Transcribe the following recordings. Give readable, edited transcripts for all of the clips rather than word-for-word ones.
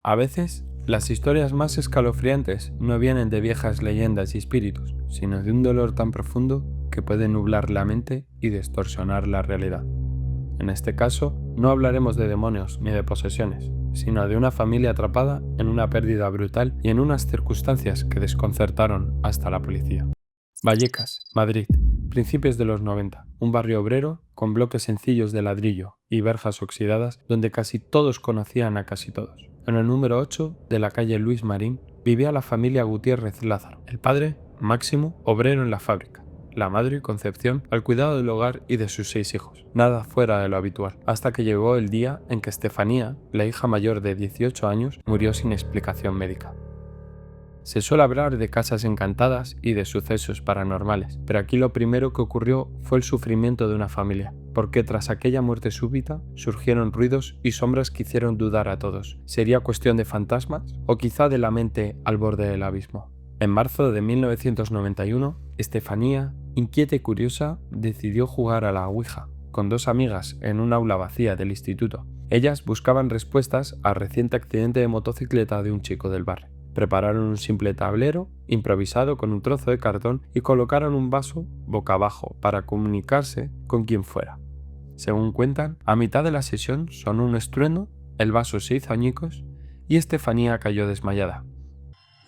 A veces, las historias más escalofriantes no vienen de viejas leyendas y espíritus, sino de un dolor tan profundo que puede nublar la mente y distorsionar la realidad. En este caso, no hablaremos de demonios ni de posesiones, sino de una familia atrapada en una pérdida brutal y en unas circunstancias que desconcertaron hasta la policía. Vallecas, Madrid, principios de los 90, un barrio obrero con bloques sencillos de ladrillo y verjas oxidadas donde casi todos conocían a casi todos. En el número 8 de la calle Luis Marín vivía la familia Gutiérrez Lázaro, el padre, Máximo, obrero en la fábrica, la madre, Concepción, al cuidado del hogar y de sus 6 hijos, nada fuera de lo habitual, hasta que llegó el día en que Estefanía, la hija mayor de 18 años, murió sin explicación médica. Se suele hablar de casas encantadas y de sucesos paranormales, pero aquí lo primero que ocurrió fue el sufrimiento de una familia, porque tras aquella muerte súbita surgieron ruidos y sombras que hicieron dudar a todos. ¿Sería cuestión de fantasmas o quizá de la mente al borde del abismo? En marzo de 1991, Estefanía, inquieta y curiosa, decidió jugar a la Ouija con 2 amigas en un aula vacía del instituto. Ellas buscaban respuestas al reciente accidente de motocicleta de un chico del barrio. Prepararon un simple tablero improvisado con un trozo de cartón y colocaron un vaso boca abajo para comunicarse con quien fuera. Según cuentan, a mitad de la sesión sonó un estruendo, el vaso se hizo añicos y Estefanía cayó desmayada.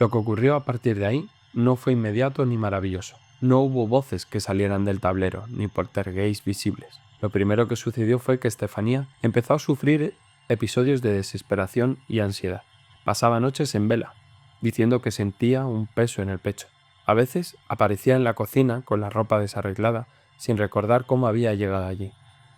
Lo que ocurrió a partir de ahí no fue inmediato ni maravilloso. No hubo voces que salieran del tablero, ni poltergeists visibles. Lo primero que sucedió fue que Estefanía empezó a sufrir episodios de desesperación y ansiedad. Pasaba noches en vela, diciendo que sentía un peso en el pecho. A veces aparecía en la cocina con la ropa desarreglada, sin recordar cómo había llegado allí.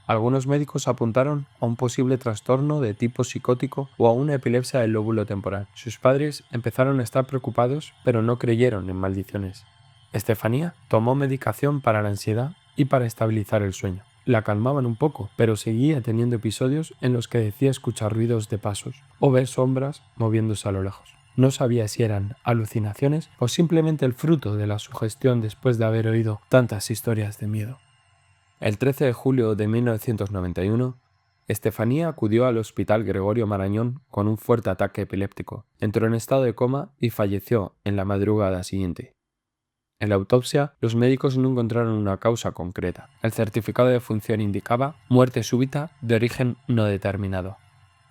Algunos médicos apuntaron a un posible trastorno de tipo psicótico o a una epilepsia del lóbulo temporal. Sus padres empezaron a estar preocupados, pero no creyeron en maldiciones. Estefanía tomó medicación para la ansiedad y para estabilizar el sueño. La calmaban un poco, pero seguía teniendo episodios en los que decía escuchar ruidos de pasos o ver sombras moviéndose a lo lejos. No sabía si eran alucinaciones o simplemente el fruto de la sugestión después de haber oído tantas historias de miedo. El 13 de julio de 1991, Estefanía acudió al Hospital Gregorio Marañón con un fuerte ataque epiléptico. Entró en estado de coma y falleció en la madrugada siguiente. En la autopsia, los médicos no encontraron una causa concreta. El certificado de función indicaba muerte súbita de origen no determinado.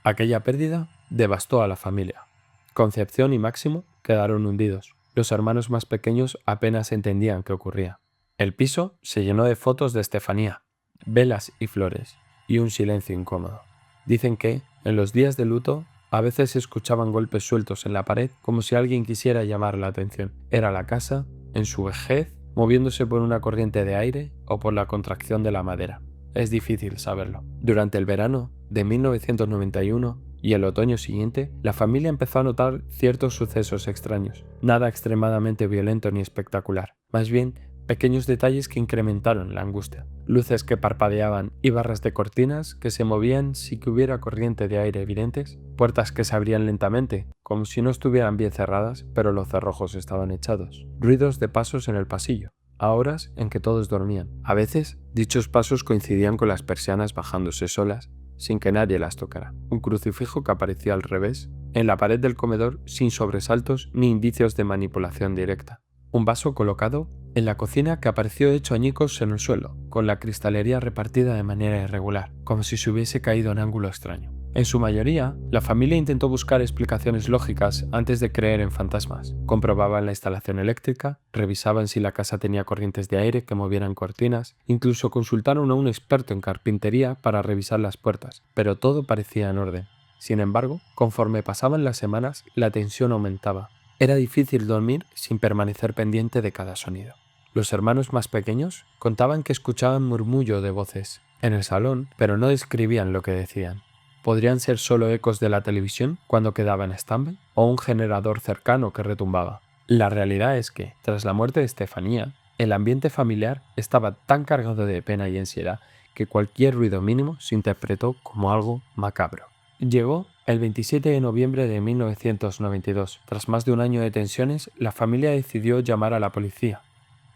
Aquella pérdida devastó a la familia. Concepción y Máximo quedaron hundidos. Los hermanos más pequeños apenas entendían qué ocurría. El piso se llenó de fotos de Estefanía, velas y flores, y un silencio incómodo. Dicen que, en los días de luto, a veces se escuchaban golpes sueltos en la pared como si alguien quisiera llamar la atención. Era la casa, en su vejez, moviéndose por una corriente de aire o por la contracción de la madera. Es difícil saberlo. Durante el verano de 1991 y el otoño siguiente, la familia empezó a notar ciertos sucesos extraños. Nada extremadamente violento ni espectacular. Más bien, pequeños detalles que incrementaron la angustia. Luces que parpadeaban y barras de cortinas que se movían sin que hubiera corriente de aire evidentes. Puertas que se abrían lentamente, como si no estuvieran bien cerradas, pero los cerrojos estaban echados. Ruidos de pasos en el pasillo, a horas en que todos dormían. A veces, dichos pasos coincidían con las persianas bajándose solas, sin que nadie las tocara. Un crucifijo que aparecía al revés, en la pared del comedor sin sobresaltos ni indicios de manipulación directa. Un vaso colocado en la cocina que apareció hecho añicos en el suelo, con la cristalería repartida de manera irregular, como si se hubiese caído en ángulo extraño. En su mayoría, la familia intentó buscar explicaciones lógicas antes de creer en fantasmas. Comprobaban la instalación eléctrica, revisaban si la casa tenía corrientes de aire que movieran cortinas, incluso consultaron a un experto en carpintería para revisar las puertas, pero todo parecía en orden. Sin embargo, conforme pasaban las semanas, la tensión aumentaba. Era difícil dormir sin permanecer pendiente de cada sonido. Los hermanos más pequeños contaban que escuchaban murmullo de voces en el salón, pero no describían lo que decían. ¿Podrían ser solo ecos de la televisión cuando quedaba en stand-by? ¿O un generador cercano que retumbaba? La realidad es que, tras la muerte de Estefanía, el ambiente familiar estaba tan cargado de pena y ansiedad que cualquier ruido mínimo se interpretó como algo macabro. Llegó el 27 de noviembre de 1992. Tras más de un año de tensiones, la familia decidió llamar a la policía.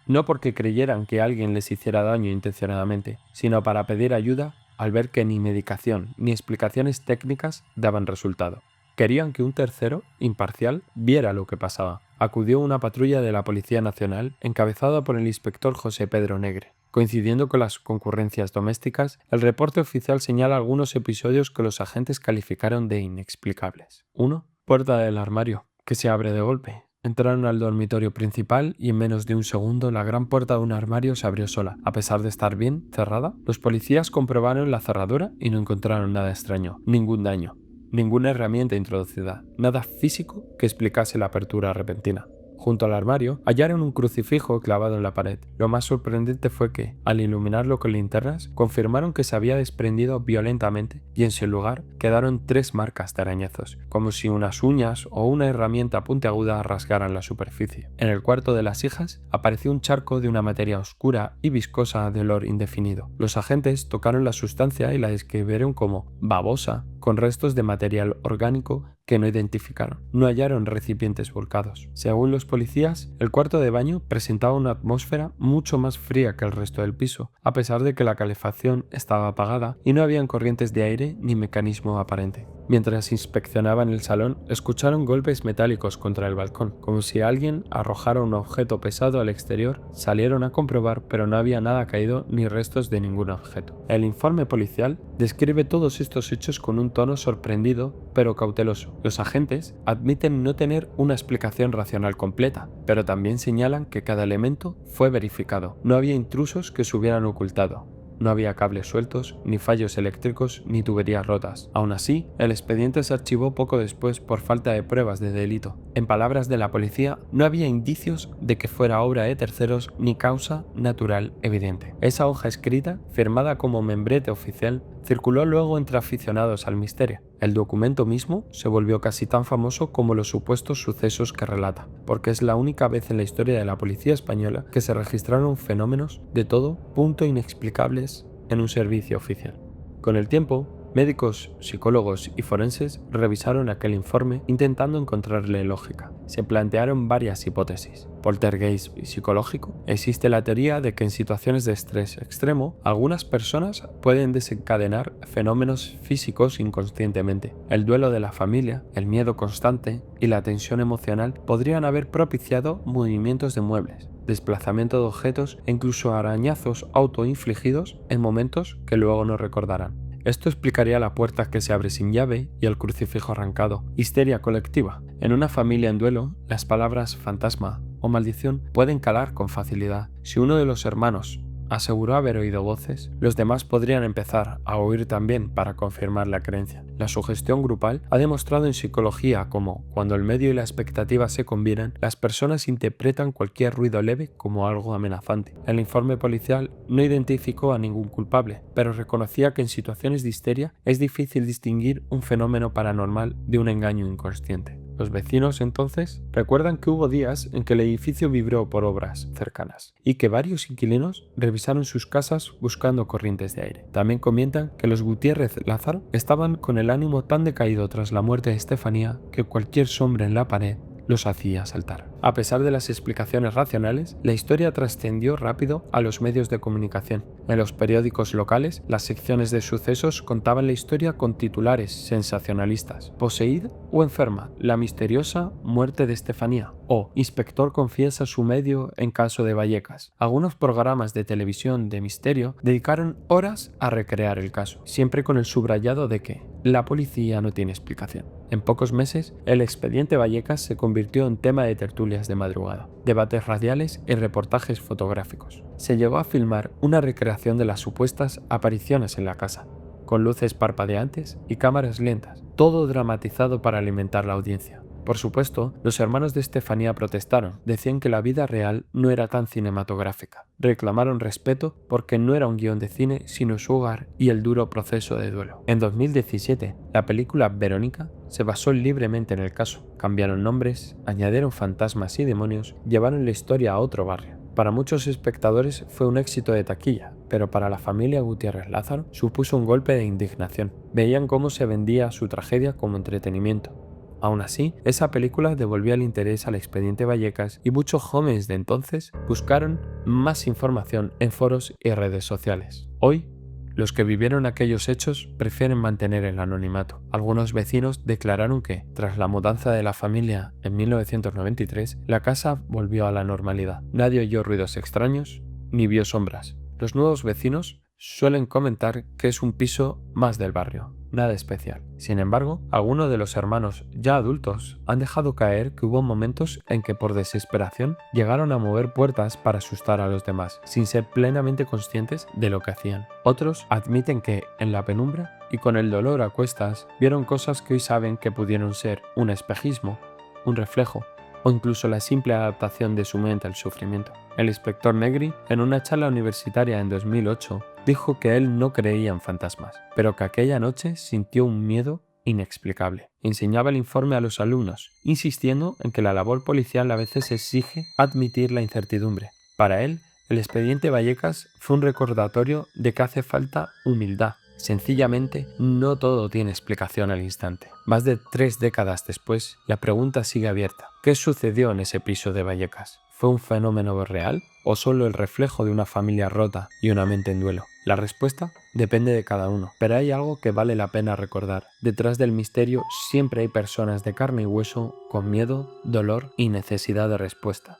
No porque creyeran que alguien les hiciera daño intencionadamente, sino para pedir ayuda al ver que ni medicación ni explicaciones técnicas daban resultado. Querían que un tercero, imparcial, viera lo que pasaba. Acudió una patrulla de la Policía Nacional encabezada por el inspector José Pedro Negre. Coincidiendo con las concurrencias domésticas, el reporte oficial señala algunos episodios que los agentes calificaron de inexplicables. 1. Puerta del armario, que se abre de golpe. Entraron al dormitorio principal y en menos de un segundo la gran puerta de un armario se abrió sola. A pesar de estar bien cerrada, los policías comprobaron la cerradura y no encontraron nada extraño, ningún daño, ninguna herramienta introducida, nada físico que explicase la apertura repentina. Junto al armario hallaron un crucifijo clavado en la pared. Lo más sorprendente fue que, al iluminarlo con linternas, confirmaron que se había desprendido violentamente y en su lugar quedaron 3 marcas de arañazos, como si unas uñas o una herramienta puntiaguda rasgaran la superficie. En el cuarto de las hijas apareció un charco de una materia oscura y viscosa de olor indefinido. Los agentes tocaron la sustancia y la describieron como babosa, con restos de material orgánico que no identificaron. No hallaron recipientes volcados. Según los policías, el cuarto de baño presentaba una atmósfera mucho más fría que el resto del piso, a pesar de que la calefacción estaba apagada y no habían corrientes de aire ni mecanismo aparente. Mientras inspeccionaban el salón, escucharon golpes metálicos contra el balcón, como si alguien arrojara un objeto pesado al exterior. Salieron a comprobar, pero no había nada caído ni restos de ningún objeto. El informe policial describe todos estos hechos con un tono sorprendido, pero cauteloso. Los agentes admiten no tener una explicación racional completa, pero también señalan que cada elemento fue verificado. No había intrusos que se hubieran ocultado. No había cables sueltos, ni fallos eléctricos, ni tuberías rotas. Aún así, el expediente se archivó poco después por falta de pruebas de delito. En palabras de la policía, no había indicios de que fuera obra de terceros ni causa natural evidente. Esa hoja escrita, firmada como membrete oficial, circuló luego entre aficionados al misterio. El documento mismo se volvió casi tan famoso como los supuestos sucesos que relata, porque es la única vez en la historia de la policía española que se registraron fenómenos de todo punto inexplicables en un servicio oficial. Con el tiempo, médicos, psicólogos y forenses revisaron aquel informe intentando encontrarle lógica. Se plantearon varias hipótesis. Poltergeist psicológico. Existe la teoría de que en situaciones de estrés extremo, algunas personas pueden desencadenar fenómenos físicos inconscientemente. El duelo de la familia, el miedo constante y la tensión emocional podrían haber propiciado movimientos de muebles, desplazamiento de objetos e incluso arañazos autoinfligidos en momentos que luego no recordarán. Esto explicaría la puerta que se abre sin llave y el crucifijo arrancado. Histeria colectiva. En una familia en duelo, las palabras fantasma o maldición pueden calar con facilidad. Si uno de los hermanos aseguró haber oído voces, los demás podrían empezar a oír también para confirmar la creencia. La sugestión grupal ha demostrado en psicología cómo, cuando el medio y la expectativa se combinan, las personas interpretan cualquier ruido leve como algo amenazante. El informe policial no identificó a ningún culpable, pero reconocía que en situaciones de histeria es difícil distinguir un fenómeno paranormal de un engaño inconsciente. Los vecinos, entonces, recuerdan que hubo días en que el edificio vibró por obras cercanas y que varios inquilinos revisaron sus casas buscando corrientes de aire. También comentan que los Gutiérrez Lázaro estaban con el ánimo tan decaído tras la muerte de Estefanía que cualquier sombra en la pared los hacía saltar. A pesar de las explicaciones racionales, la historia trascendió rápido a los medios de comunicación. En los periódicos locales, las secciones de sucesos contaban la historia con titulares sensacionalistas: poseída o enferma, la misteriosa muerte de Estefanía, o inspector confiesa su medio en caso de Vallecas. Algunos programas de televisión de misterio dedicaron horas a recrear el caso, siempre con el subrayado de que la policía no tiene explicación. En pocos meses, el expediente Vallecas se convirtió en tema de tertulias de madrugada, debates radiales y reportajes fotográficos. Se llegó a filmar una recreación de las supuestas apariciones en la casa, con luces parpadeantes y cámaras lentas, todo dramatizado para alimentar la audiencia. Por supuesto, los hermanos de Estefanía protestaron, decían que la vida real no era tan cinematográfica. Reclamaron respeto porque no era un guión de cine, sino su hogar y el duro proceso de duelo. En 2017, la película Verónica se basó libremente en el caso. Cambiaron nombres, añadieron fantasmas y demonios, llevaron la historia a otro barrio. Para muchos espectadores fue un éxito de taquilla, pero para la familia Gutiérrez Lázaro supuso un golpe de indignación. Veían cómo se vendía su tragedia como entretenimiento. Aún así, esa película devolvió el interés al expediente Vallecas y muchos jóvenes de entonces buscaron más información en foros y redes sociales. Hoy, Los que vivieron aquellos hechos prefieren mantener el anonimato. Algunos vecinos declararon que, tras la mudanza de la familia en 1993, la casa volvió a la normalidad. Nadie oyó ruidos extraños ni vio sombras. Los nuevos vecinos suelen comentar que es un piso más del barrio, nada especial. Sin embargo, algunos de los hermanos ya adultos han dejado caer que hubo momentos en que por desesperación llegaron a mover puertas para asustar a los demás, sin ser plenamente conscientes de lo que hacían. Otros admiten que, en la penumbra y con el dolor a cuestas, vieron cosas que hoy saben que pudieron ser un espejismo, un reflejo, o incluso la simple adaptación de su mente al sufrimiento. El inspector Negri, en una charla universitaria en 2008, dijo que él no creía en fantasmas, pero que aquella noche sintió un miedo inexplicable. Enseñaba el informe a los alumnos, insistiendo en que la labor policial a veces exige admitir la incertidumbre. Para él, el expediente Vallecas fue un recordatorio de que hace falta humildad. Sencillamente, no todo tiene explicación al instante. Más de 3 décadas después, la pregunta sigue abierta. ¿Qué sucedió en ese piso de Vallecas? ¿Fue un fenómeno real o solo el reflejo de una familia rota y una mente en duelo? La respuesta depende de cada uno, pero hay algo que vale la pena recordar. Detrás del misterio siempre hay personas de carne y hueso con miedo, dolor y necesidad de respuesta.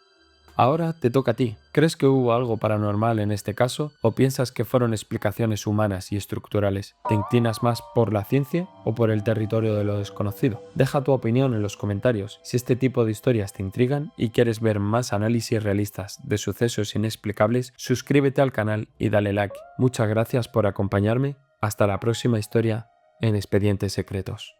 Ahora te toca a ti. ¿Crees que hubo algo paranormal en este caso o piensas que fueron explicaciones humanas y estructurales? ¿Te inclinas más por la ciencia o por el territorio de lo desconocido? Deja tu opinión en los comentarios. Si este tipo de historias te intrigan y quieres ver más análisis realistas de sucesos inexplicables, suscríbete al canal y dale like. Muchas gracias por acompañarme. Hasta la próxima historia en Expedientes Secretos.